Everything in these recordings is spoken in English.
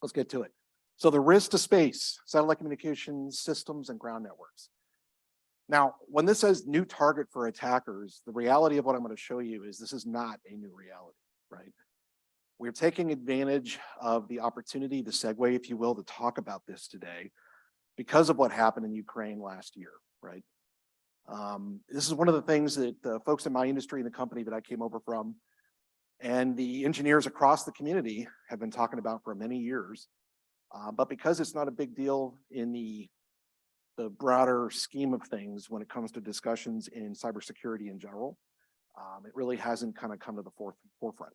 Let's get to it. So the risk to space, satellite communications systems and ground networks. Now, when this says new target for attackers, the reality of what I'm going to show you is this is not a new reality, right? We're taking advantage of the opportunity, the segue, if you will, to talk about this today because of what happened in Ukraine last year, right? This is one of the things that the folks in my industry and the company that I came over from and the engineers across the community have been talking about for many years. But because it's not a big deal in the broader scheme of things when it comes to discussions in cybersecurity in general, it really hasn't kind of come to the forefront.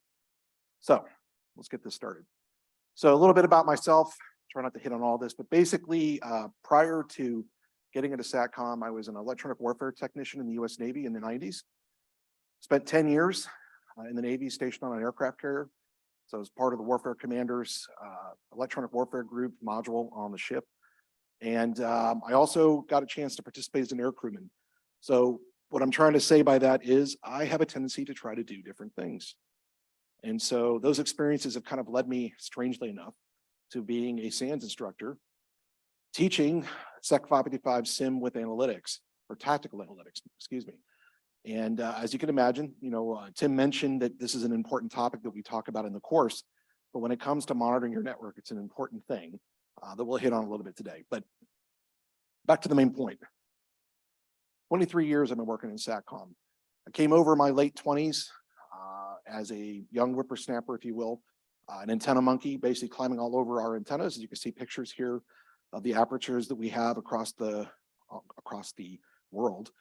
So let's get this started. So a little bit about myself, try not to hit on all this, but basically prior to getting into SATCOM, I was an electronic warfare technician in the US Navy in the 90s. Spent 10 years in the Navy stationed on an aircraft carrier. So I was part of the warfare commander's electronic warfare group module on the ship. And I also got a chance to participate as an air crewman. So what I'm trying to say by that is I have a tendency to try to do different things. And so those experiences have kind of led me, strangely enough, to being a SANS instructor, teaching Sec 555 sim with analytics, or tactical analytics, excuse me. And as you can imagine, Tim mentioned that this is an important topic that we talk about in the course, but when it comes to monitoring your network, it's an important thing that we'll hit on a little bit today. But back to the main point. 23 years I've been working in SATCOM. I came over in my late 20s as a young whippersnapper, if you will, an antenna monkey, basically climbing all over our antennas. As you can see pictures here of the apertures that we have across the world.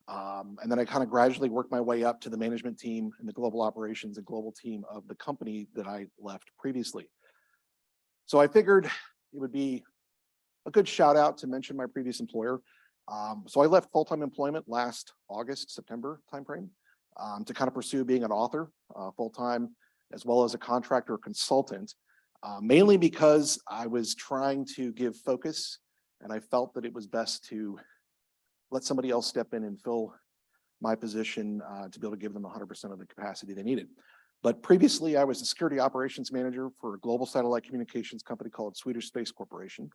And then I kind of gradually worked my way up to the management team and the global operations and global team of the company that I left previously. So I figured it would be a good shout out to mention my previous employer. So I left full-time employment last August, September timeframe to kind of pursue being an author full-time, as well as a contractor consultant, mainly because I was trying to give focus and I felt that it was best to let somebody else step in and fill my position to be able to give them 100% of the capacity they needed. But previously, I was the security operations manager for a global satellite communications company called Swedish Space Corporation.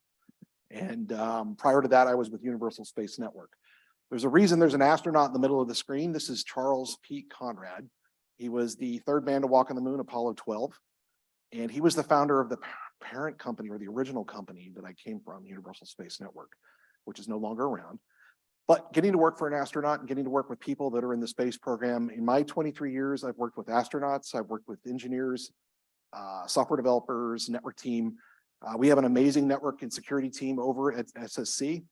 And prior to that, I was with Universal Space Network. There's a reason there's an astronaut in the middle of the screen. This is Charles P. Conrad. He was the third man to walk on the moon, Apollo 12. And he was the founder of the parent company, or the original company that I came from, Universal Space Network, which is no longer around. But getting to work for an astronaut and getting to work with people that are in the space program, in my 23 years, I've worked with astronauts, I've worked with engineers, software developers, network team. We have an amazing network and security team over at SSC.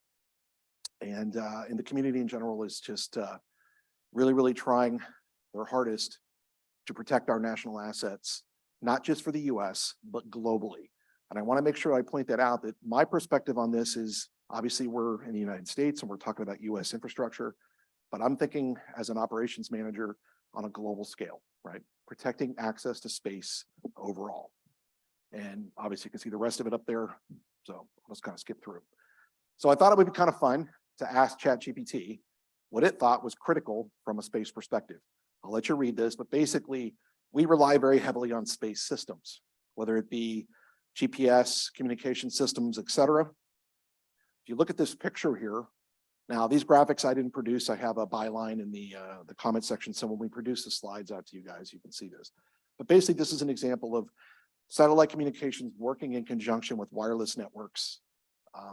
And in the community in general is just really, really trying their hardest to protect our national assets, not just for the US, but globally. And I want to make sure I point that out, that my perspective on this is, obviously, we're in the United States and we're talking about US infrastructure, but I'm thinking as an operations manager on a global scale, right? Protecting access to space overall. And obviously you can see the rest of it up there. So let's kind of skip through. So I thought it would be kind of fun to ask ChatGPT what it thought was critical from a space perspective. I'll let you read this, but basically we rely very heavily on space systems, whether it be GPS, communication systems, et cetera. If you look at this picture here, now these graphics I didn't produce, I have a byline in the comment section. So when we produce the slides out to you guys, you can see this. But basically this is an example of satellite communications working in conjunction with wireless networks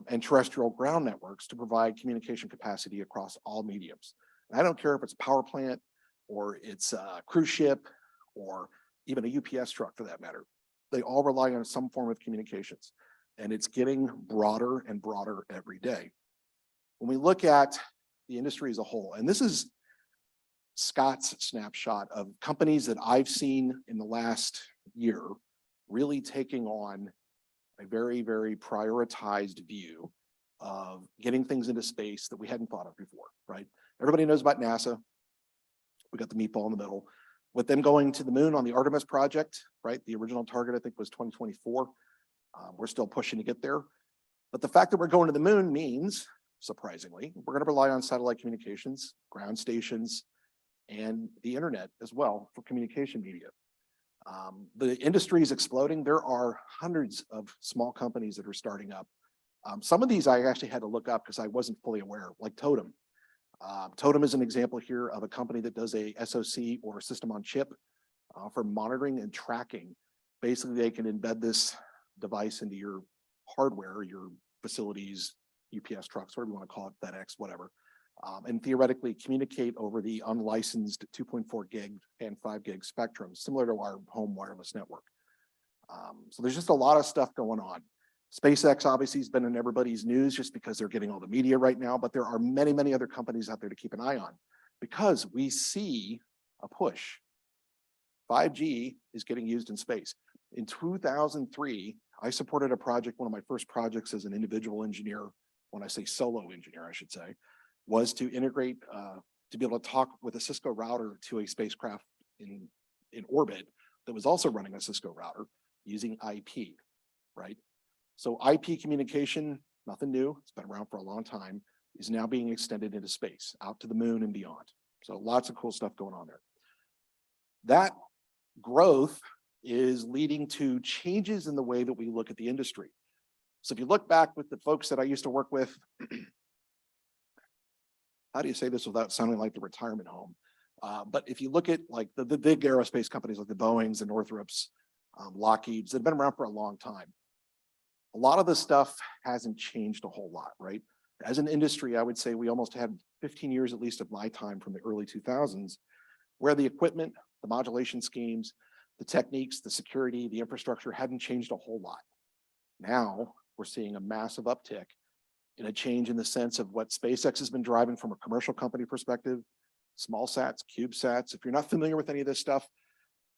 and terrestrial ground networks to provide communication capacity across all mediums. And I don't care if it's power plant or it's a cruise ship or even a UPS truck for that matter. They all rely on some form of communications. And it's getting broader and broader every day. When we look at the industry as a whole, and this is Scott's snapshot of companies that I've seen in the last year really taking on a very, very prioritized view of getting things into space that we hadn't thought of before, right? Everybody knows about NASA. We got the meatball in the middle. With them going to the moon on the Artemis project, right? The original target, I think, was 2024. We're still pushing to get there. But the fact that we're going to the moon means, surprisingly, we're going to rely on satellite communications, ground stations, and the internet as well for communication media. The industry is exploding. There are hundreds of small companies that are starting up. Some of these I actually had to look up because I wasn't fully aware, like Totem. Totem is an example here of a company that does a SoC or system on chip for monitoring and tracking. Basically, they can embed this device into your hardware, your facilities, UPS trucks, whatever you want to call it, FedEx, whatever, and theoretically communicate over the unlicensed 2.4 gig and 5 gig spectrum, similar to our home wireless network. So there's just a lot of stuff going on. SpaceX obviously has been in everybody's news just because they're getting all the media right now, but there are many, many other companies out there to keep an eye on because we see a push. 5G is getting used in space. In 2003, I supported a project, one of my first projects as an individual engineer, when I say solo engineer, I should say, was to integrate, to be able to talk with a Cisco router to a spacecraft in orbit that was also running a Cisco router using IP, right? So IP communication, nothing new, it's been around for a long time, is now being extended into space, out to the moon and beyond. So lots of cool stuff going on there. That growth is leading to changes in the way that we look at the industry. So if you look back with the folks that I used to work with, how do you say this without sounding like the retirement home? But if you look at like the big aerospace companies like the Boeings and Northrops, Lockheed's, they've been around for a long time. A lot of this stuff hasn't changed a whole lot, right? As an industry, I would say we almost had 15 years at least of my time from the early 2000s, where the equipment, the modulation schemes, the techniques, the security, the infrastructure hadn't changed a whole lot. Now we're seeing a massive uptick in a change in the sense of what SpaceX has been driving from a commercial company perspective, small sats, CubeSats. If you're not familiar with any of this stuff,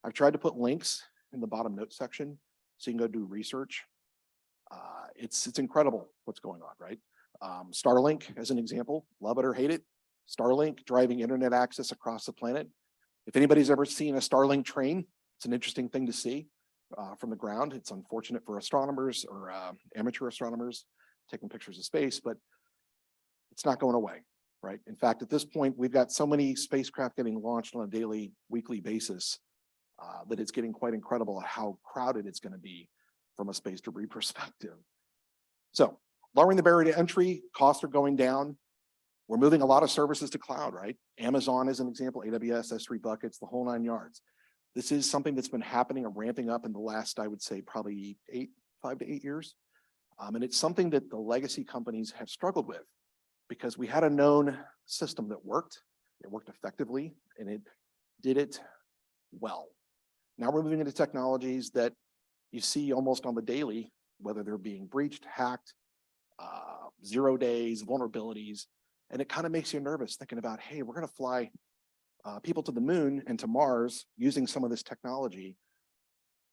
I've tried to put links in the bottom note section so you can go do research. It's incredible what's going on, right? Starlink, as an example, love it or hate it. Starlink driving internet access across the planet. If anybody's ever seen a Starlink train, it's an interesting thing to see from the ground. It's unfortunate for astronomers or amateur astronomers taking pictures of space, but it's not going away, right? In fact, at this point, we've got so many spacecraft getting launched on a daily, weekly basis that it's getting quite incredible how crowded it's going to be from a space debris perspective. So lowering the barrier to entry, costs are going down. We're moving a lot of services to cloud, right? Amazon is an example, AWS, S3 buckets, the whole 9 yards. This is something that's been happening and ramping up in the last, I would say, probably 5 to 8 years. And it's something that the legacy companies have struggled with because we had a known system that worked, it worked effectively, and it did it well. Now we're moving into technologies that you see almost on the daily, whether they're being breached, hacked, 0 days, vulnerabilities, and it kind of makes you nervous thinking about, hey, we're going to fly people to the moon and to Mars using some of this technology.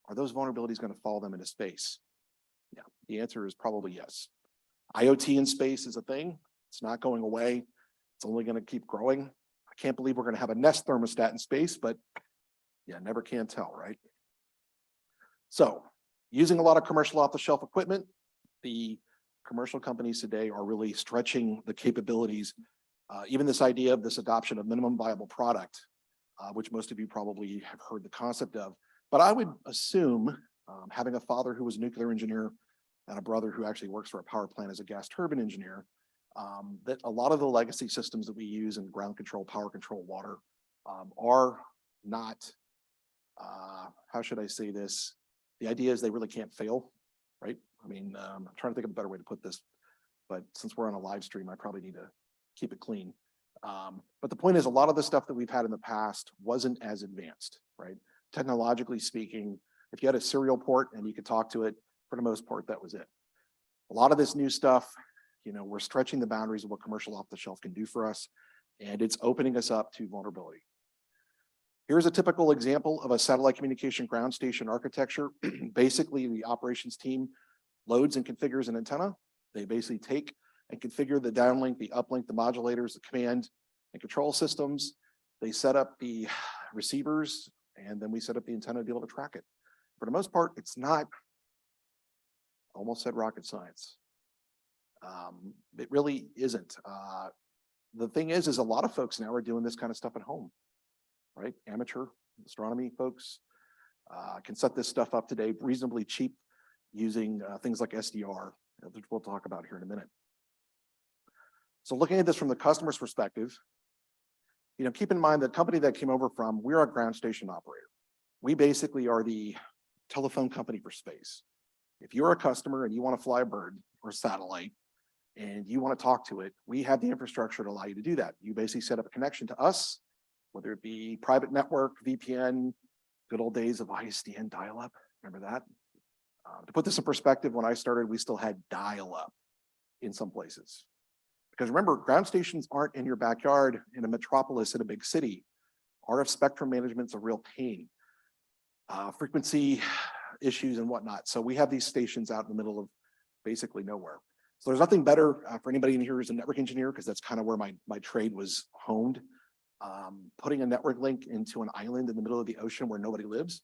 Are those vulnerabilities going to follow them into space? Yeah, the answer is probably yes. IoT in space is a thing. It's not going away. It's only going to keep growing. I can't believe we're going to have a Nest thermostat in space, but yeah, never can tell, right? So using a lot of commercial off-the-shelf equipment, the commercial companies today are really stretching the capabilities. Even this idea of this adoption of minimum viable product, which most of you probably have heard the concept of. But I would assume, having a father who was a nuclear engineer and a brother who actually works for a power plant as a gas turbine engineer, that a lot of the legacy systems that we use in ground control, power control, water, are not, how should I say this? The idea is they really can't fail, right? I mean, I'm trying to think of a better way to put this, but since we're on a live stream, I probably need to keep it clean. But the point is, a lot of the stuff that we've had in the past wasn't as advanced, right? Technologically speaking, if you had a serial port and you could talk to it, for the most part, that was it. A lot of this new stuff, you know, we're stretching the boundaries of what commercial off the shelf can do for us, and it's opening us up to vulnerability. Here's a typical example of a satellite communication ground station architecture. Basically, the operations team loads and configures an antenna. They basically take and configure the downlink, the uplink, the modulators, the command and control systems. They set up the receivers, and then we set up the antenna to be able to track it. For the most part, it's not, almost said rocket science. It really isn't. The thing is a lot of folks now are doing this kind of stuff at home, right? Amateur astronomy folks, Can set this stuff up today reasonably cheap using things like SDR, which we'll talk about here in a minute. So looking at this from the customer's perspective, keep in mind the company that came over from, we're a ground station operator. We basically are the telephone company for space. If you're a customer and you want to fly a bird or a satellite and you want to talk to it, we have the infrastructure to allow you to do that. You basically set up a connection to us, whether it be private network, VPN, good old days of ISDN dial-up. Remember that? To put this in perspective, when I started, we still had dial-up in some places. Because remember, ground stations aren't in your backyard in a metropolis in a big city. RF spectrum management's a real pain. Frequency issues and whatnot. So we have these stations out in the middle of basically nowhere. So there's nothing better for anybody in here who's a network engineer, because that's kind of where my trade was honed. Putting a network link into an island in the middle of the ocean where nobody lives.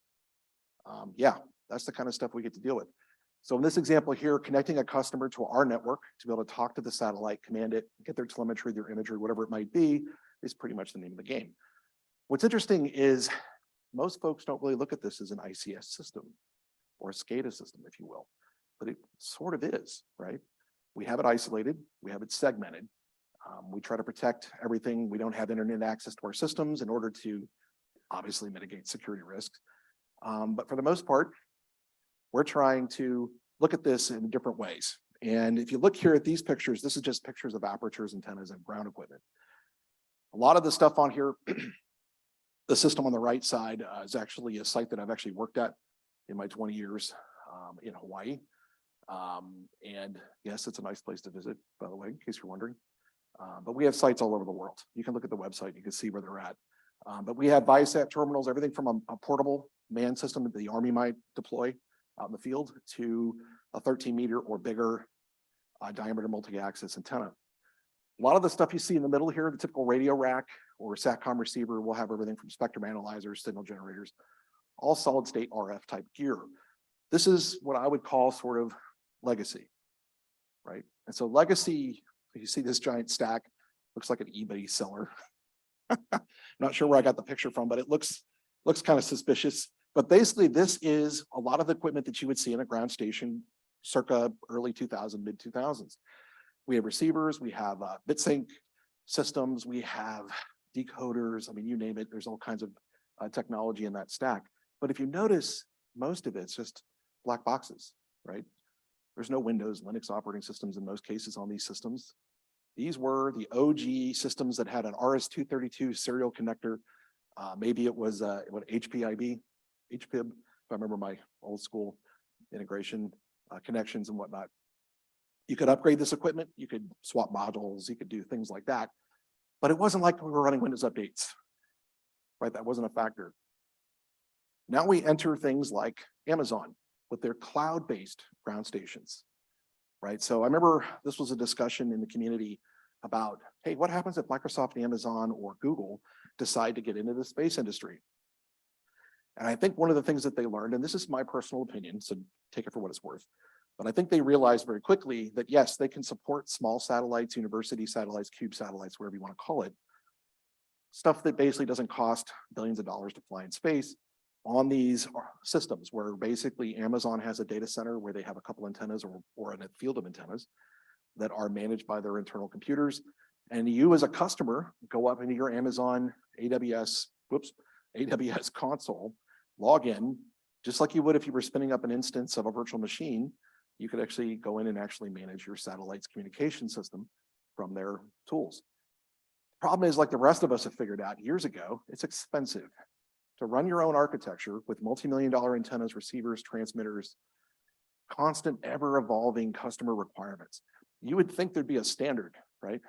Yeah, that's the kind of stuff we get to deal with. So in this example here, connecting a customer to our network to be able to talk to the satellite, command it, get their telemetry, their imagery, whatever it might be, is pretty much the name of the game. What's interesting is most folks don't really look at this as an ICS system or a SCADA system, if you will, but it sort of is, right? We have it isolated, we have it segmented. We try to protect everything. We don't have internet access to our systems in order to obviously mitigate security risks. But for the most part, we're trying to look at this in different ways. And if you look here at these pictures, this is just pictures of apertures, antennas, and ground equipment. A lot of the stuff on here, the system on the right side is actually a site that I've actually worked at in my 20 years in Hawaii. And yes, it's a nice place to visit, by the way, in case you're wondering. But we have sites all over the world. You can look at the website, you can see where they're at. But we have Viasat terminals, everything from a portable man system that the Army might deploy out in the field to a 13-meter or bigger diameter multi-axis antenna. A lot of the stuff you see in the middle here, the typical radio rack or SATCOM receiver, will have everything from spectrum analyzers, signal generators, all solid state RF type gear. This is what I would call sort of legacy, right? And so legacy, you see this giant stack, looks like an eBay seller. Not sure where I got the picture from, but it looks kind of suspicious. But basically, this is a lot of the equipment that you would see in a ground station circa early 2000, mid 2000s. We have receivers, we have bit sync systems, we have decoders. I mean, you name it, there's all kinds of technology in that stack. But if you notice, most of it's just black boxes, right? There's no Windows, Linux operating systems in most cases on these systems. These were the OG systems that had an RS-232 serial connector. Maybe it was HPIB, if I remember my old school integration connections and whatnot. You could upgrade this equipment, you could swap modules, you could do things like that. But it wasn't like we were running Windows updates, right? That wasn't a factor. Now we enter things like Amazon with their cloud-based ground stations, right? So I remember this was a discussion in the community about, hey, what happens if Microsoft, Amazon, or Google decide to get into the space industry? And I think one of the things that they learned, and this is my personal opinion, so take it for what it's worth, but I think they realized very quickly that yes, they can support small satellites, university satellites, cube satellites, whatever you want to call it, stuff that basically doesn't cost billions of dollars to fly in space on these systems, where basically Amazon has a data center where they have a couple antennas or a field of antennas that are managed by their internal computers. And you as a customer go up into your Amazon AWS console, log in, just like you would if you were spinning up an instance of a virtual machine. You could actually go in and actually manage your satellite's communication system from their tools. Problem is, like the rest of us have figured out years ago, it's expensive to run your own architecture with multi-million-dollar antennas, receivers, transmitters, constant, ever-evolving customer requirements. You would think there'd be a standard, right?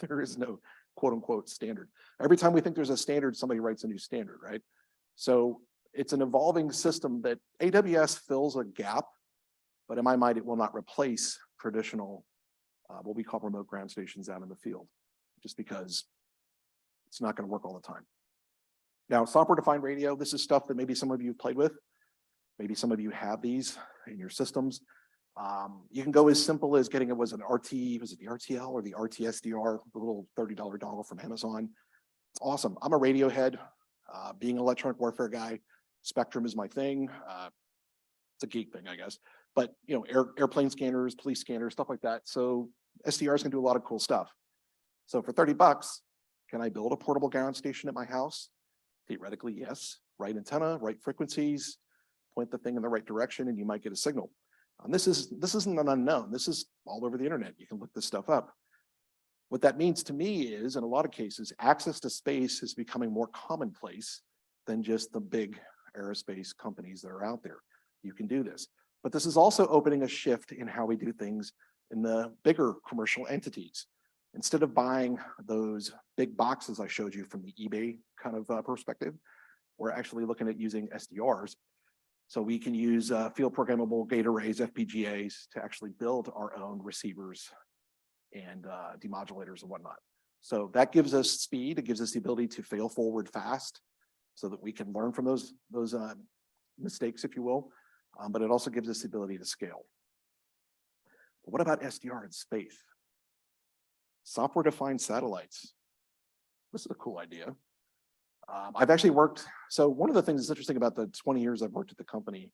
There is no quote-unquote standard. Every time we think there's a standard, somebody writes a new standard, right? So it's an evolving system that AWS fills a gap, but in my mind, it will not replace traditional, what we call remote ground stations out in the field, just because it's not going to work all the time. Now, software-defined radio, this is stuff that maybe some of you have played with. Maybe some of you have these in your systems. You can go as simple as getting was it the RTL or the RTSDR, the little $30 dongle from Amazon. It's awesome. I'm a radio head. Being an electronic warfare guy, Spectrum is my thing. It's a geek thing, I guess. But airplane scanners, police scanners, stuff like that. So SDRs can do a lot of cool stuff. So for $30, can I build a portable ground station at my house? Theoretically, yes. Right antenna, right frequencies, point the thing in the right direction, and you might get a signal. And this isn't an unknown. This is all over the internet. You can look this stuff up. What that means to me is, in a lot of cases, access to space is becoming more commonplace than just the big aerospace companies that are out there. You can do this. But this is also opening a shift in how we do things in the bigger commercial entities. Instead of buying those big boxes I showed you from the eBay kind of perspective, we're actually looking at using SDRs. So we can use field programmable gate arrays, FPGAs, to actually build our own receivers and demodulators and whatnot. So that gives us speed. It gives us the ability to fail forward fast so that we can learn from those mistakes, if you will. But it also gives us the ability to scale. But what about SDR in space? Software-defined satellites. This is a cool idea. I've actually worked, so one of the things that's interesting about the 20 years I've worked at the company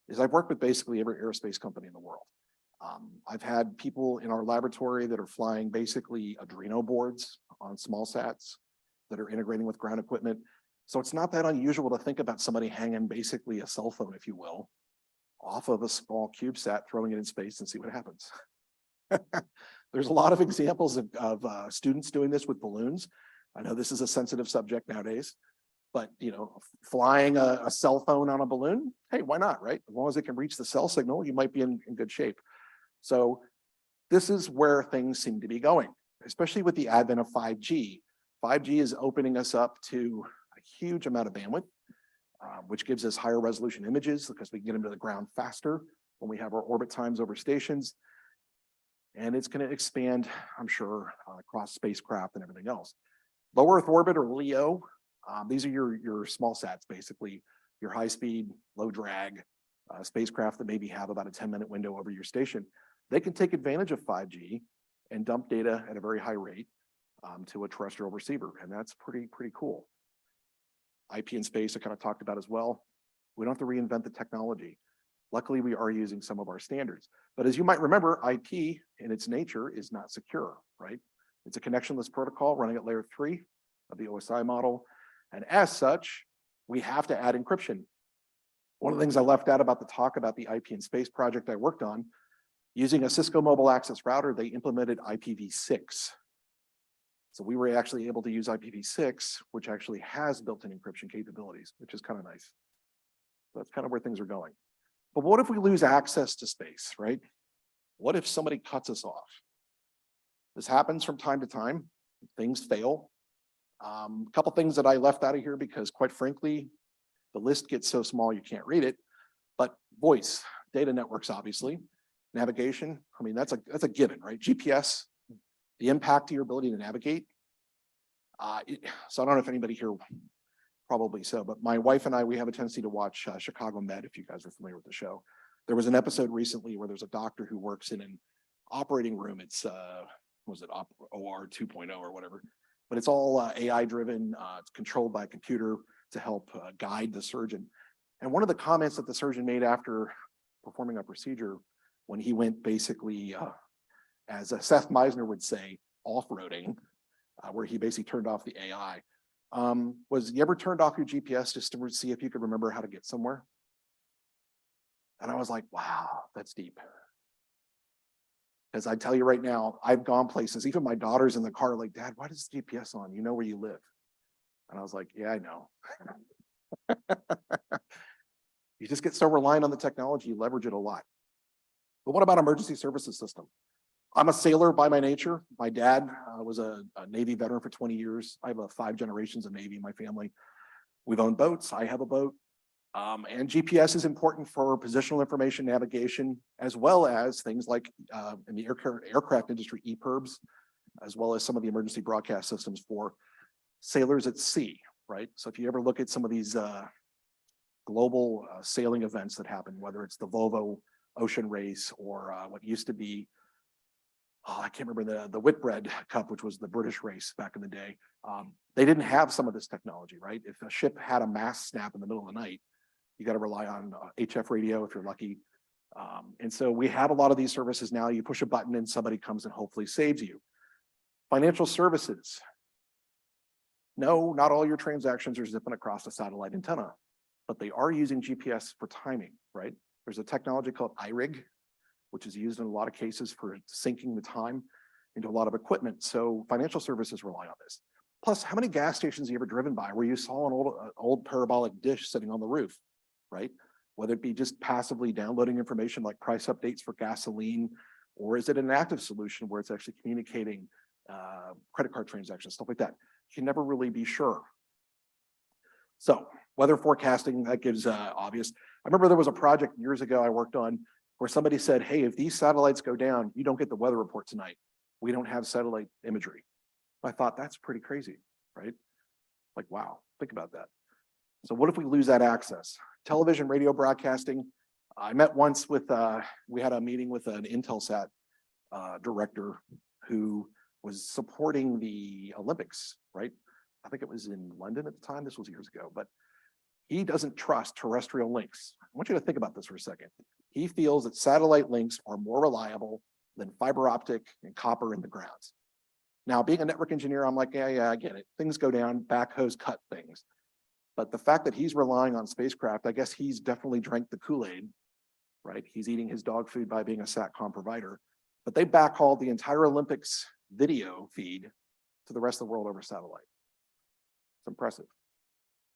is I've worked with basically every aerospace company in the world. I've had people in our laboratory that are flying basically Arduino boards on small sats that are integrating with ground equipment. So it's not that unusual to think about somebody hanging basically a cell phone, if you will, off of a small CubeSat, throwing it in space and see what happens. There's a lot of examples of students doing this with balloons. I know this is a sensitive subject nowadays, but flying a cell phone on a balloon, hey, why not, right? As long as it can reach the cell signal, you might be in good shape. So this is where things seem to be going, especially with the advent of 5G. 5G is opening us up to a huge amount of bandwidth, which gives us higher resolution images because we can get them to the ground faster when we have our orbit times over stations. And it's going to expand, I'm sure, across spacecraft and everything else. Low Earth orbit, or LEO, these are your small sats, basically, your high speed, low drag spacecraft that maybe have about a 10-minute window over your station. They can take advantage of 5G and dump data at a very high rate to a terrestrial receiver. And that's pretty cool. IP in space, I kind of talked about as well. We don't have to reinvent the technology. Luckily, we are using some of our standards. But as you might remember, IP in its nature is not secure, right? It's a connectionless protocol running at layer 3 of the OSI model. And as such, we have to add encryption. One of the things I left out about the talk about the IP in space project I worked on, using a Cisco mobile access router, they implemented IPv6. So we were actually able to use IPv6, which actually has built-in encryption capabilities, which is kind of nice. So that's kind of where things are going. But what if we lose access to space, right? What if somebody cuts us off? This happens from time to time. Things fail. A couple things that I left out of here because, quite frankly, the list gets so small you can't read it. But voice, data networks, obviously, navigation. I mean, that's a given, right? GPS, the impact to your ability to navigate. So I don't know if anybody here, probably so, but my wife and I, we have a tendency to watch Chicago Med, if you guys are familiar with the show. There was an episode recently where there's a doctor who works in an operating room. It's was it OR 2.0 or whatever, but it's all AI driven. It's controlled by a computer to help guide the surgeon. And one of the comments that the surgeon made after performing a procedure, when he went basically, as Seth Meisner would say, off-roading, where he basically turned off the AI, was, you ever turned off your GPS just to see if you could remember how to get somewhere? And I was like, wow, that's deep. Because I tell you right now, I've gone places, even my daughter's in the car like, Dad, why does the GPS on? You know where you live. And I was like, yeah, I know. You just get so reliant on the technology, you leverage it a lot. But what about emergency services system? I'm a sailor by my nature. My dad was a Navy veteran for 20 years. I have 5 generations of Navy in my family. We've owned boats. I have a boat. And GPS is important for positional information navigation, as well as things like in the aircraft industry, EPIRBs, as well as some of the emergency broadcast systems for sailors at sea, right? So if you ever look at some of these global sailing events that happen, whether it's the Volvo Ocean Race or what used to be I can't remember the Whitbread Cup, which was the British race back in the day. They didn't have some of this technology, right? If a ship had a mast snap in the middle of the night, you got to rely on HF radio if you're lucky. And so we have a lot of these services now. You push a button and somebody comes and hopefully saves you. Financial services. No, not all your transactions are zipping across a satellite antenna, but they are using GPS for timing, right? There's a technology called iRig, which is used in a lot of cases for syncing the time into a lot of equipment. So financial services rely on this. Plus, how many gas stations have you ever driven by where you saw an old parabolic dish sitting on the roof, right? Whether it be just passively downloading information like price updates for gasoline, or is it an active solution where it's actually communicating credit card transactions, stuff like that. You can never really be sure. So weather forecasting, that gives obvious. I remember there was a project years ago I worked on where somebody said, hey, if these satellites go down, you don't get the weather report tonight. We don't have satellite imagery. I thought that's pretty crazy, right? Like, wow, think about that. So what if we lose that access? Television, radio broadcasting. I met once with, we had a meeting with an Intelsat director who was supporting the Olympics, right? I think it was in London at the time. This was years ago, but he doesn't trust terrestrial links. I want you to think about this for a second. He feels that satellite links are more reliable than fiber optic and copper in the ground. Now, being a network engineer, I'm like, yeah, I get it. Things go down, backhoes cut things. But the fact that he's relying on spacecraft, I guess he's definitely drank the Kool-Aid, right? He's eating his dog food by being a SATCOM provider. But they backhauled the entire Olympics video feed to the rest of the world over satellite. It's impressive.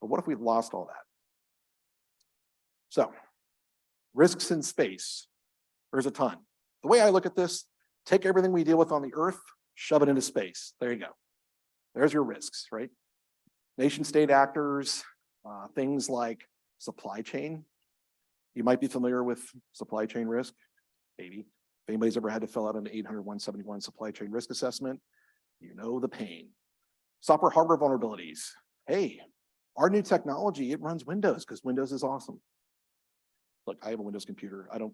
But what if we lost all that? So, risks in space. There's a ton. The way I look at this, take everything we deal with on the Earth, shove it into space. There you go. There's your risks, right? Nation state actors, things like supply chain. You might be familiar with supply chain risk, maybe. If anybody's ever had to fill out an 800-171 supply chain risk assessment, you know the pain. Software hardware vulnerabilities. Hey, our new technology, it runs Windows because Windows is awesome. Look, I have a Windows computer. I'm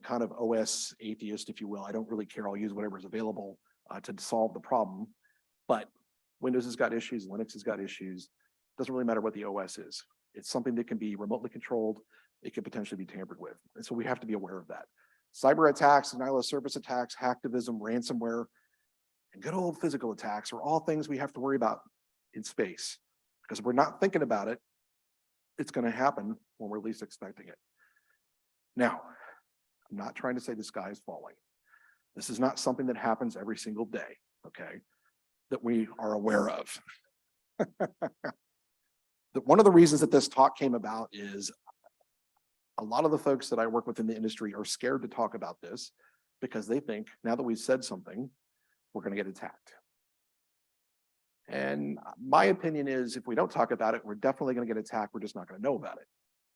kind of OS atheist, if you will. I don't really care. I'll use whatever's available to solve the problem. But Windows has got issues, Linux has got issues. Doesn't really matter what the OS is. It's something that can be remotely controlled. It could potentially be tampered with. And so we have to be aware of that. Cyber attacks, denial of service attacks, hacktivism, ransomware, and good old physical attacks are all things we have to worry about in space. Because if we're not thinking about it, it's going to happen when we're least expecting it. Now, I'm not trying to say the sky is falling. This is not something that happens every single day, okay, that we are aware of. One of the reasons that this talk came about is a lot of the folks that I work with in the industry are scared to talk about this because they think now that we've said something, we're going to get attacked. And my opinion is if we don't talk about it, we're definitely going to get attacked. We're just not going to know about it,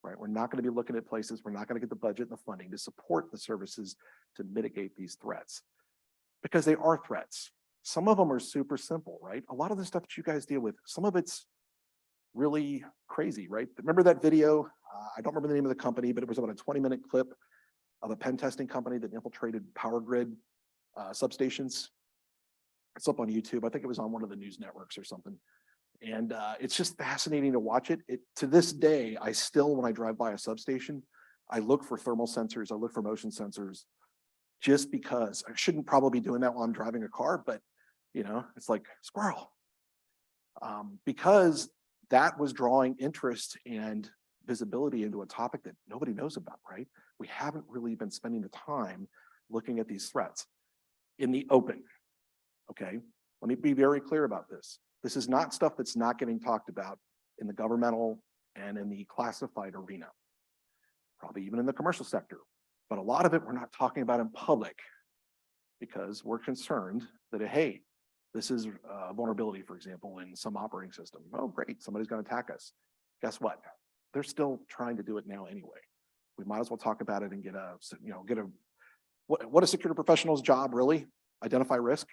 right? We're not going to be looking at places. We're not going to get the budget and the funding to support the services to mitigate these threats because they are threats. Some of them are super simple, right? A lot of the stuff that you guys deal with, some of it's really crazy, right? Remember that video? I don't remember the name of the company, but it was about a 20-minute clip of a pen testing company that infiltrated power grid substations. It's up on YouTube. I think it was on one of the news networks or something. And it's just fascinating to watch it. To this day, I still, when I drive by a substation, I look for thermal sensors, I look for motion sensors, just because I shouldn't probably be doing that while I'm driving a car, but you know, it's like squirrel. Because that was drawing interest and visibility into a topic that nobody knows about, right? We haven't really been spending the time looking at these threats in the open, okay? Let me be very clear about this. This is not stuff that's not getting talked about in the governmental and in the classified arena, probably even in the commercial sector. But a lot of it we're not talking about in public because we're concerned that, hey, this is a vulnerability, for example, in some operating system. Oh, great, somebody's going to attack us. Guess what? They're still trying to do it now anyway. We might as well talk about it and get a what a security professional's job really? Identify risk,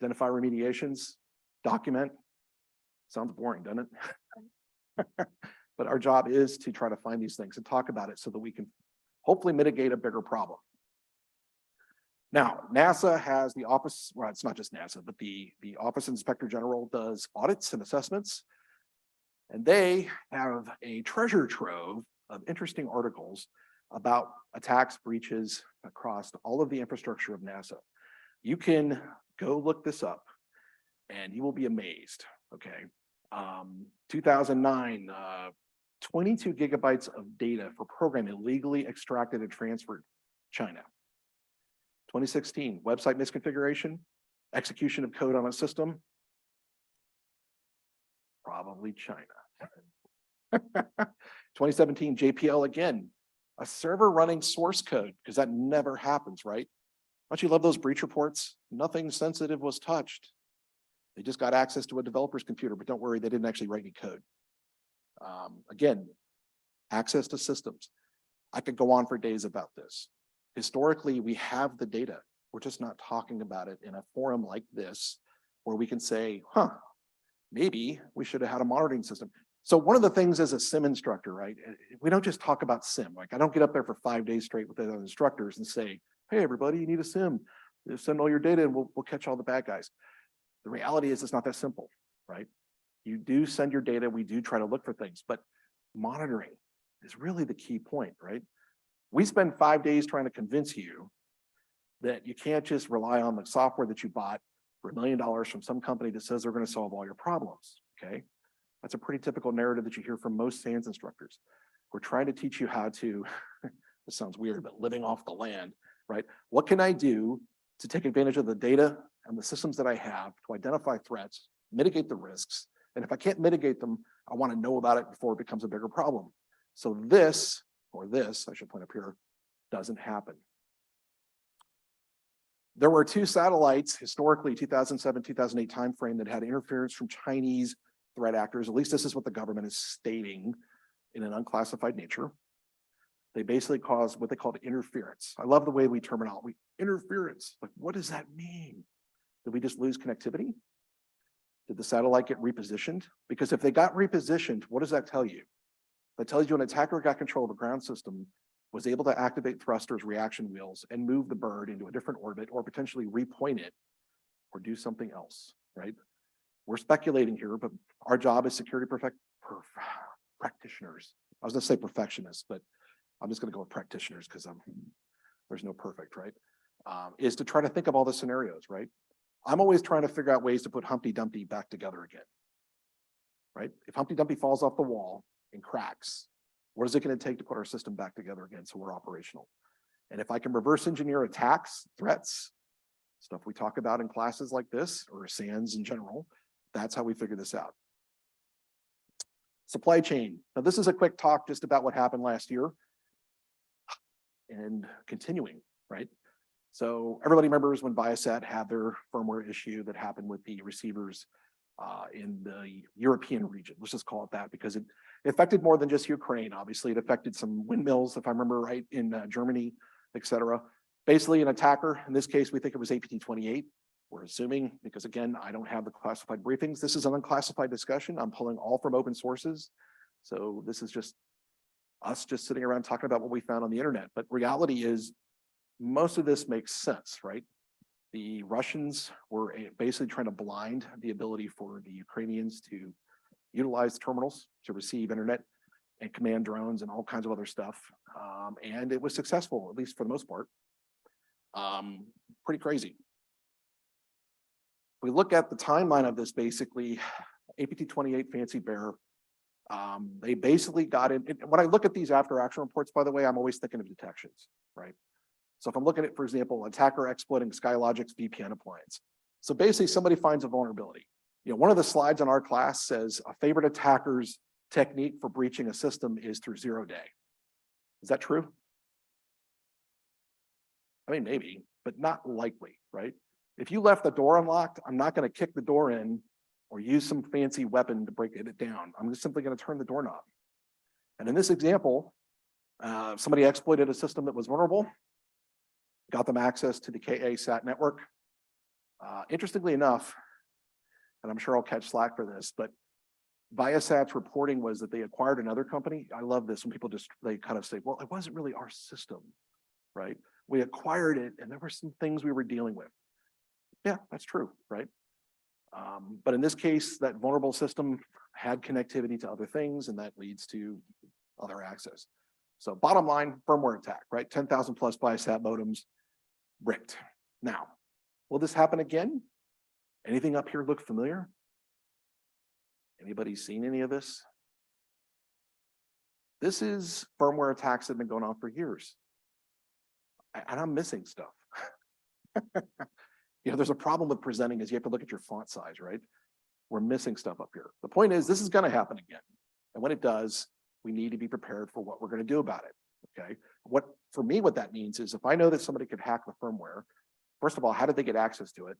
identify remediations, document. Sounds boring, doesn't it? But our job is to try to find these things and talk about it so that we can hopefully mitigate a bigger problem. Now, NASA has the office, well, it's not just NASA, but the Office of Inspector General does audits and assessments. And they have a treasure trove of interesting articles about attacks, breaches across all of the infrastructure of NASA. You can go look this up and you will be amazed, okay? 2009, 22 gigabytes of data for program illegally extracted and transferred China. 2016, website misconfiguration, execution of code on a system, probably China. 2017, JPL again, a server running source code, because that never happens, right? Don't you love those breach reports? Nothing sensitive was touched. They just got access to a developer's computer, but don't worry, they didn't actually write any code. Again, access to systems. I could go on for days about this. Historically, we have the data. We're just not talking about it in a forum like this, where we can say, maybe we should have had a monitoring system. So one of the things as a sim instructor, right? We don't just talk about sim. Like I don't get up there for 5 days straight with the other instructors and say, hey, everybody, you need a sim. Send all your data and we'll catch all the bad guys. The reality is it's not that simple, right? You do send your data. We do try to look for things, but monitoring is really the key point, right? We spend 5 days trying to convince you that you can't just rely on the software that you bought for $1 million from some company that says they're going to solve all your problems, okay? That's a pretty typical narrative that you hear from most SANS instructors. We're trying to teach you how to, this sounds weird, but living off the land, right? What can I do to take advantage of the data and the systems that I have to identify threats, mitigate the risks, and if I can't mitigate them, I want to know about it before it becomes a bigger problem. So this, I should point up here, doesn't happen. There were 2 satellites historically, 2007, 2008 timeframe that had interference from Chinese threat actors. At least this is what the government is stating in an unclassified nature. They basically caused what they called interference. I love the way we terminology, interference. Like, what does that mean? Did we just lose connectivity? Did the satellite get repositioned? Because if they got repositioned, what does that tell you? That tells you an attacker got control of a ground system, was able to activate thrusters, reaction wheels, and move the bird into a different orbit or potentially repoint it or do something else, right? We're speculating here, but our job as security practitioners, I was gonna say perfectionists, but I'm just gonna go with practitioners because there's no perfect, right? Is to try to think of all the scenarios, right? I'm always trying to figure out ways to put Humpty Dumpty back together again, right? If Humpty Dumpty falls off the wall and cracks, what is it going to take to put our system back together again so we're operational? And if I can reverse engineer attacks, threats, stuff we talk about in classes like this, or SANS in general, that's how we figure this out. Supply chain. Now, this is a quick talk just about what happened last year and continuing, right? So everybody remembers when Viasat had their firmware issue that happened with the receivers in the European region. Let's just call it that because it affected more than just Ukraine. Obviously, it affected some windmills, if I remember right, in Germany, et cetera. Basically, an attacker, in this case, we think it was APT28. We're assuming, because again, I don't have the classified briefings. This is an unclassified discussion. I'm pulling all from open sources. So this is just us just sitting around talking about what we found on the internet. But reality is, most of this makes sense, right? The Russians were basically trying to blind the ability for the Ukrainians to utilize terminals to receive internet and command drones and all kinds of other stuff. And it was successful, at least for the most part. Pretty crazy. If we look at the timeline of this, basically, APT28 Fancy Bear, they basically got in. When I look at these after action reports, by the way, I'm always thinking of detections, right? So if I'm looking at, for example, attacker exploiting Skylogic's VPN appliance. So basically somebody finds a vulnerability. You know, one of the slides on our class says a favorite attacker's technique for breaching a system is through 0-day. Is that true? I mean, maybe, but not likely, right? If you left the door unlocked, I'm not going to kick the door in or use some fancy weapon to break it down. I'm just simply going to turn the doorknob. And in this example, somebody exploited a system that was vulnerable, got them access to the KA-SAT network. Interestingly enough, and I'm sure I'll catch slack for this, but Viasat's reporting was that they acquired another company. I love this when people they kind of say, well, it wasn't really our system, right? We acquired it, and there were some things we were dealing with. Yeah, that's true, right? But in this case, that vulnerable system had connectivity to other things, and that leads to other access. So bottom line, firmware attack, right? 10,000 plus biSAT modems bricked. Now, will this happen again? Anything up here look familiar? Anybody seen any of this? This is firmware attacks that have been going on for years. And I'm missing stuff. There's a problem with presenting is you have to look at your font size, right? We're missing stuff up here. The point is, this is going to happen again. And when it does, we need to be prepared for what we're going to do about it. Okay. For me, what that means is if I know that somebody could hack the firmware, first of all, how did they get access to it?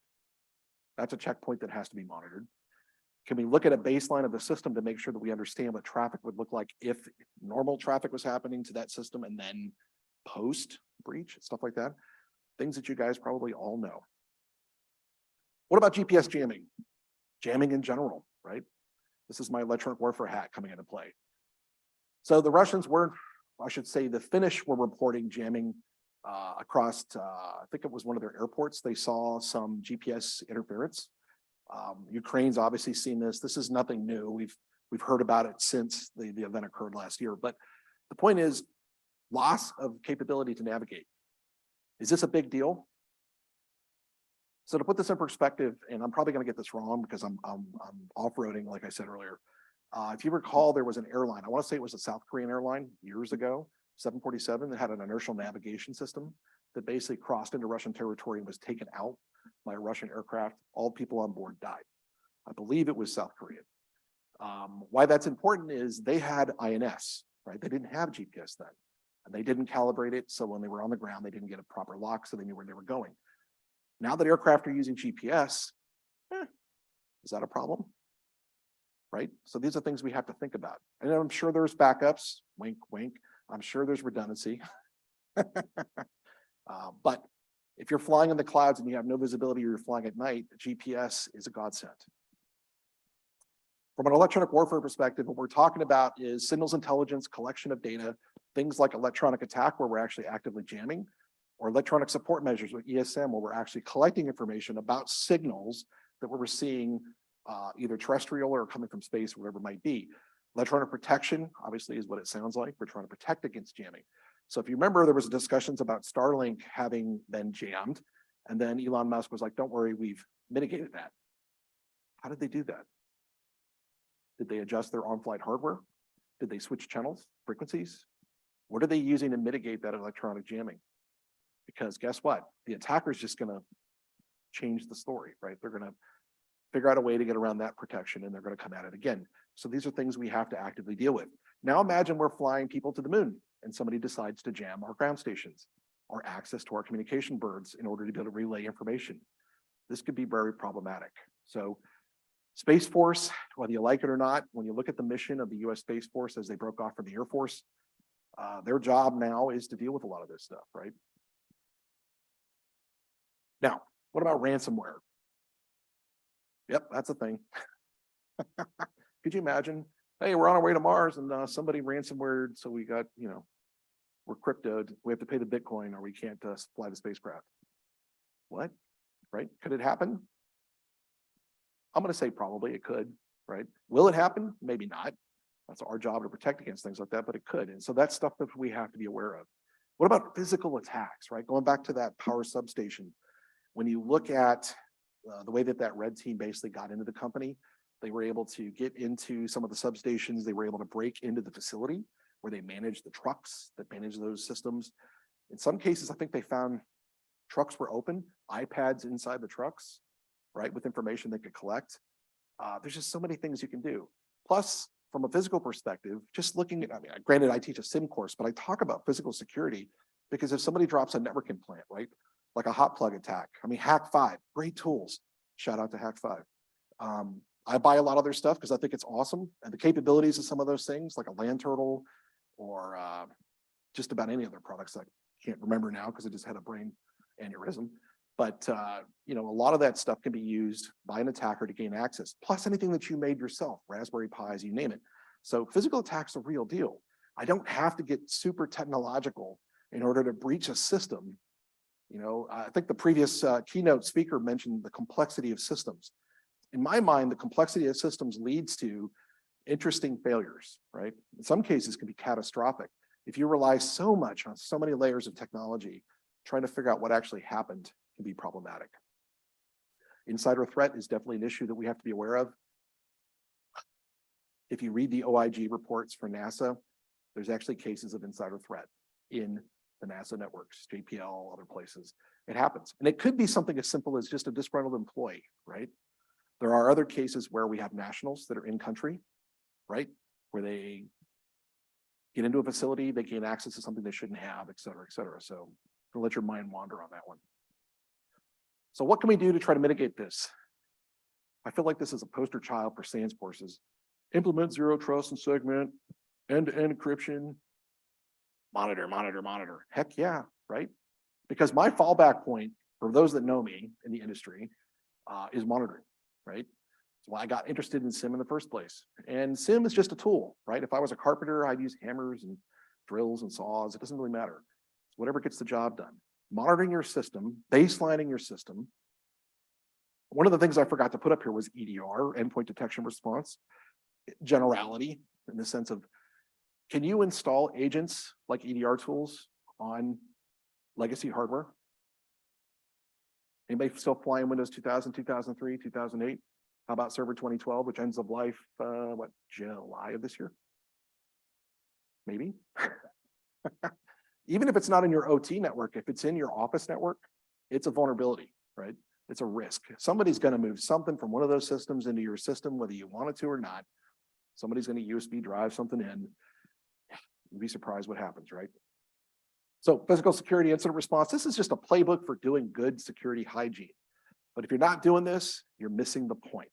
That's a checkpoint that has to be monitored. Can we look at a baseline of the system to make sure that we understand what traffic would look like if normal traffic was happening to that system and then post breach, stuff like that? Things that you guys probably all know. What about GPS jamming? Jamming in general, right? This is my electronic warfare hat coming into play. So the Russians were, I should say, the Finnish were reporting jamming across, I think it was one of their airports. They saw some GPS interference. Ukraine's obviously seen this. This is nothing new. We've heard about it since the event occurred last year. But the point is, loss of capability to navigate. Is this a big deal? So to put this in perspective, and I'm probably going to get this wrong because I'm off-roading, like I said earlier. If you recall, there was an airline, I want to say it was a South Korean airline years ago, 747, that had an inertial navigation system that basically crossed into Russian territory and was taken out by a Russian aircraft. All people on board died. I believe it was South Korean. Why that's important is they had INS, right? They didn't have GPS then, and they didn't calibrate it. So when they were on the ground, they didn't get a proper lock, so they knew where they were going. Now that aircraft are using GPS, is that a problem? Right? So these are things we have to think about. And I'm sure there's backups, wink, wink. I'm sure there's redundancy. But if you're flying in the clouds and you have no visibility or you're flying at night, GPS is a godsend. From an electronic warfare perspective, what we're talking about is signals intelligence, collection of data, things like electronic attack where we're actually actively jamming, or electronic support measures with ESM where we're actually collecting information about signals that we're seeing either terrestrial or coming from space, whatever it might be. Electronic protection, obviously, is what it sounds like. We're trying to protect against jamming. So if you remember, there was discussions about Starlink having been jammed, and then Elon Musk was like, don't worry, we've mitigated that. How did they do that? Did they adjust their on-flight hardware? Did they switch channels, frequencies? What are they using to mitigate that electronic jamming? Because guess what? The attacker's just going to change the story, right? They're going to figure out a way to get around that protection, and they're going to come at it again. So these are things we have to actively deal with. Now imagine we're flying people to the moon and somebody decides to jam our ground stations or access to our communication birds in order to be able to relay information. This could be very problematic. So Space Force, whether you like it or not, when you look at the mission of the US Space Force as they broke off from the Air Force, their job now is to deal with a lot of this stuff, right? Now, what about ransomware? Yep, that's a thing. Could you imagine? Hey, we're on our way to Mars and somebody ransomwared, so we got, we're cryptoed. We have to pay the Bitcoin or we can't fly the spacecraft. What? Right? Could it happen? I'm going to say probably it could, right? Will it happen? Maybe not. That's our job to protect against things like that, but it could. And so that's stuff that we have to be aware of. What about physical attacks, right? Going back to that power substation, when you look at the way that red team basically got into the company, they were able to get into some of the substations. They were able to break into the facility where they manage the trucks that manage those systems. In some cases, I think they found trucks were open, iPads inside the trucks, right, with information they could collect. There's just so many things you can do. Plus, from a physical perspective, just looking at, granted, I teach a sim course, but I talk about physical security because if somebody drops a network implant, right, like a hot plug attack, Hack5, great tools. Shout out to Hack5. I buy a lot of their stuff because I think it's awesome. And the capabilities of some of those things, like a land turtle or just about any other products I can't remember now because I just had a brain aneurysm. But a lot of that stuff can be used by an attacker to gain access, plus anything that you made yourself, Raspberry Pis, you name it. So physical attacks are a real deal. I don't have to get super technological in order to breach a system I think the previous keynote speaker mentioned the complexity of systems. In my mind, the complexity of systems leads to interesting failures, right? In some cases, can be catastrophic. If you rely so much on so many layers of technology, trying to figure out what actually happened can be problematic. Insider threat is definitely an issue that we have to be aware of. If you read the OIG reports for NASA, there's actually cases of insider threat in the NASA networks, JPL, other places. It happens. And it could be something as simple as just a disgruntled employee, right? There are other cases where we have nationals that are in country, right? Where they get into a facility, they gain access to something they shouldn't have, et cetera, et cetera. So don't let your mind wander on that one. So what can we do to try to mitigate this? I feel like this is a poster child for SANS courses. Implement zero trust and segment, end-to-end encryption, monitor, monitor, monitor. Heck yeah, right? Because my fallback point, for those that know me in the industry, is monitoring, right? That's why I got interested in SIM in the first place. And SIM is just a tool, right? If I was a carpenter, I'd use hammers and drills and saws. It doesn't really matter. It's whatever gets the job done. Monitoring your system, baselining your system. One of the things I forgot to put up here was EDR, endpoint detection response, generality, in the sense of, can you install agents like EDR tools on legacy hardware? Anybody still flying Windows 2000, 2003, 2008? How about Server 2012, which ends of life, July of this year? Maybe. Even if it's not in your OT network, if it's in your office network, it's a vulnerability, right? It's a risk. Somebody's going to move something from one of those systems into your system, whether you want it to or not. Somebody's going to USB drive something in. You'd be surprised what happens, right? So physical security incident response, this is just a playbook for doing good security hygiene. But if you're not doing this, you're missing the point.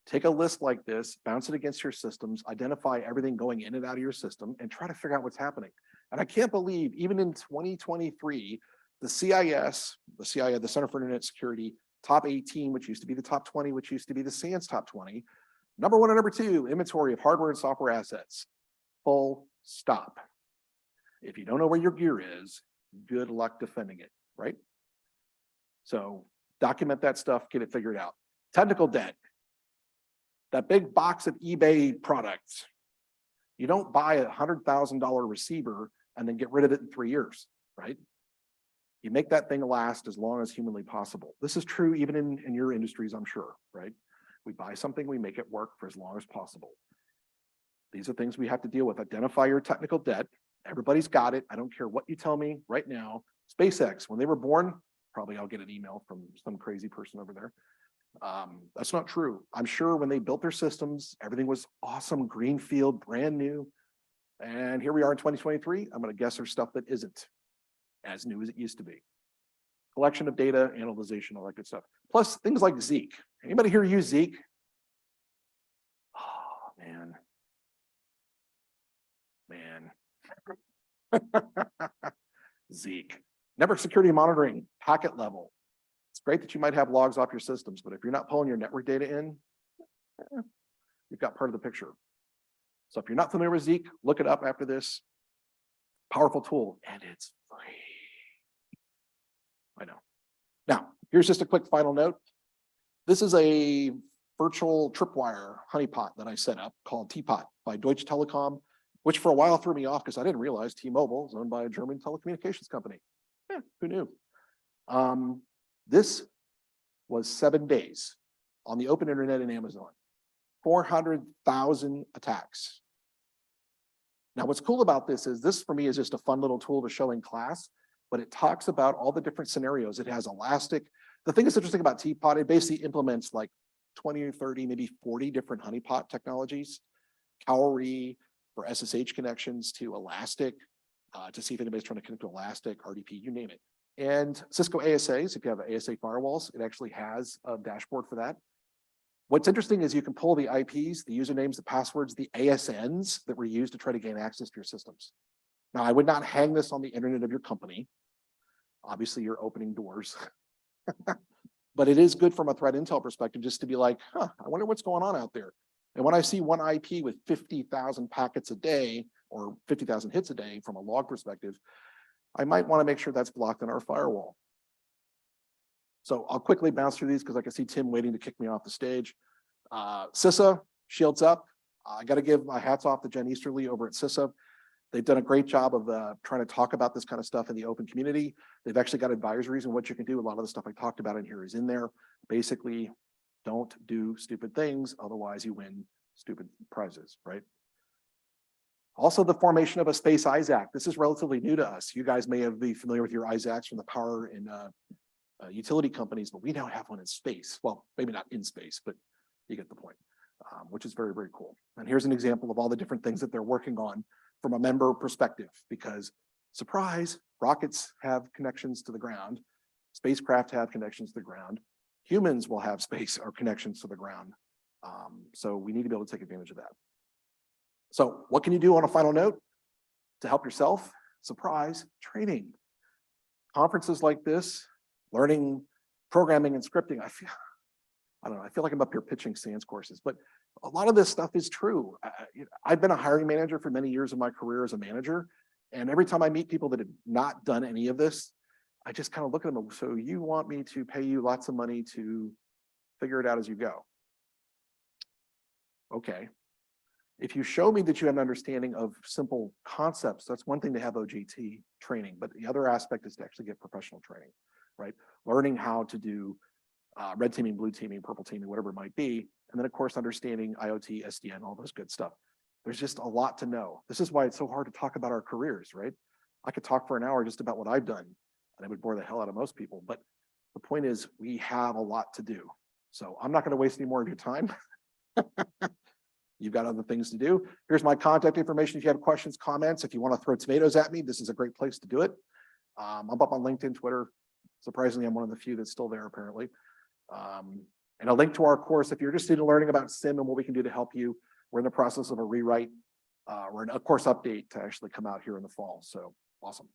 Take a list like this, bounce it against your systems, identify everything going in and out of your system, and try to figure out what's happening. And I can't believe, even in 2023, the CIS, the Center for Internet Security, top 18, which used to be the top 20, which used to be the SANS top 20, number 1 and number 2, inventory of hardware and software assets. Full stop. If you don't know where your gear is, good luck defending it, right? So document that stuff, get it figured out. Technical debt. That big box of eBay products. You don't buy a $100,000 receiver and then get rid of it in 3 years, right? You make that thing last as long as humanly possible. This is true even in your industries, I'm sure, right? We buy something, we make it work for as long as possible. These are things we have to deal with. Identify your technical debt. Everybody's got it. I don't care what you tell me right now. SpaceX, when they were born, probably I'll get an email from some crazy person over there. That's not true. I'm sure when they built their systems, everything was awesome, greenfield, brand new. And here we are in 2023. I'm going to guess there's stuff that isn't as new as it used to be. Collection of data, analyzation, all that good stuff. Plus things like Zeek. Anybody here use Zeek? Oh, man. Zeek. Network security monitoring, packet level. It's great that you might have logs off your systems, but if you're not pulling your network data in, you've got part of the picture. So if you're not familiar with Zeek, look it up after this. Powerful tool, and it's free. I know. Now, here's just a quick final note. This is a virtual tripwire honeypot that I set up called Teapot by Deutsche Telekom, which for a while threw me off because I didn't realize T-Mobile is owned by a German telecommunications company. Yeah, who knew? This was 7 days on the open internet in Amazon. 400,000 attacks. Now, what's cool about this is this for me is just a fun little tool to show in class, but it talks about all the different scenarios. It has Elastic. The thing that's interesting about Teapot, it basically implements like 20 or 30, maybe 40 different honeypot technologies. Cowrie for SSH connections to Elastic, to see if anybody's trying to connect to Elastic, RDP, you name it. And Cisco ASAs, if you have ASA firewalls, it actually has a dashboard for that. What's interesting is you can pull the IPs, the usernames, the passwords, the ASNs that were used to try to gain access to your systems. Now, I would not hang this on the internet of your company. Obviously, you're opening doors. But it is good from a threat intel perspective just to be like, I wonder what's going on out there. And when I see one IP with 50,000 packets a day or 50,000 hits a day from a log perspective, I might want to make sure that's blocked in our firewall. So I'll quickly bounce through these because I can see Tim waiting to kick me off the stage. CISA, shields up. I got to give my hats off to Jen Easterly over at CISA. They've done a great job of trying to talk about this kind of stuff in the open community. They've actually got advisories on what you can do. A lot of the stuff I talked about in here is in there. Basically, don't do stupid things, otherwise you win stupid prizes, right? Also, the formation of a space ISAC. This is relatively new to us. You guys may be familiar with your ISACs from the power and utility companies, but we now have one in space. Well, maybe not in space, but you get the point, which is very, very cool. And here's an example of all the different things that they're working on from a member perspective, because surprise, rockets have connections to the ground, spacecraft have connections to the ground, humans will have space or connections to the ground. So we need to be able to take advantage of that. So what can you do on a final note to help yourself? Surprise, training. Conferences like this, learning programming and scripting. I don't know, I feel like I'm up here pitching SANS courses, but a lot of this stuff is true. I've been a hiring manager for many years of my career as a manager. And every time I meet people that have not done any of this, I just kind of look at them. So you want me to pay you lots of money to figure it out as you go? Okay. If you show me that you have an understanding of simple concepts, that's one thing to have OJT training, but the other aspect is to actually get professional training, right? Learning how to do red teaming, blue teaming, purple teaming, whatever it might be. And then of course, understanding IoT, SDN, all those good stuff. There's just a lot to know. This is why it's so hard to talk about our careers, right? I could talk for an hour just about what I've done, and it would bore the hell out of most people. But the point is, we have a lot to do. So I'm not going to waste any more of your time. You've got other things to do. Here's my contact information. If you have questions, comments, if you want to throw tomatoes at me, this is a great place to do it. I'm up on LinkedIn, Twitter. Surprisingly, I'm one of the few that's still there, apparently. And a link to our course. If you're interested in learning about SIM and what we can do to help you, we're in the process of a rewrite. We're in a course update to actually come out here in the fall. So awesome.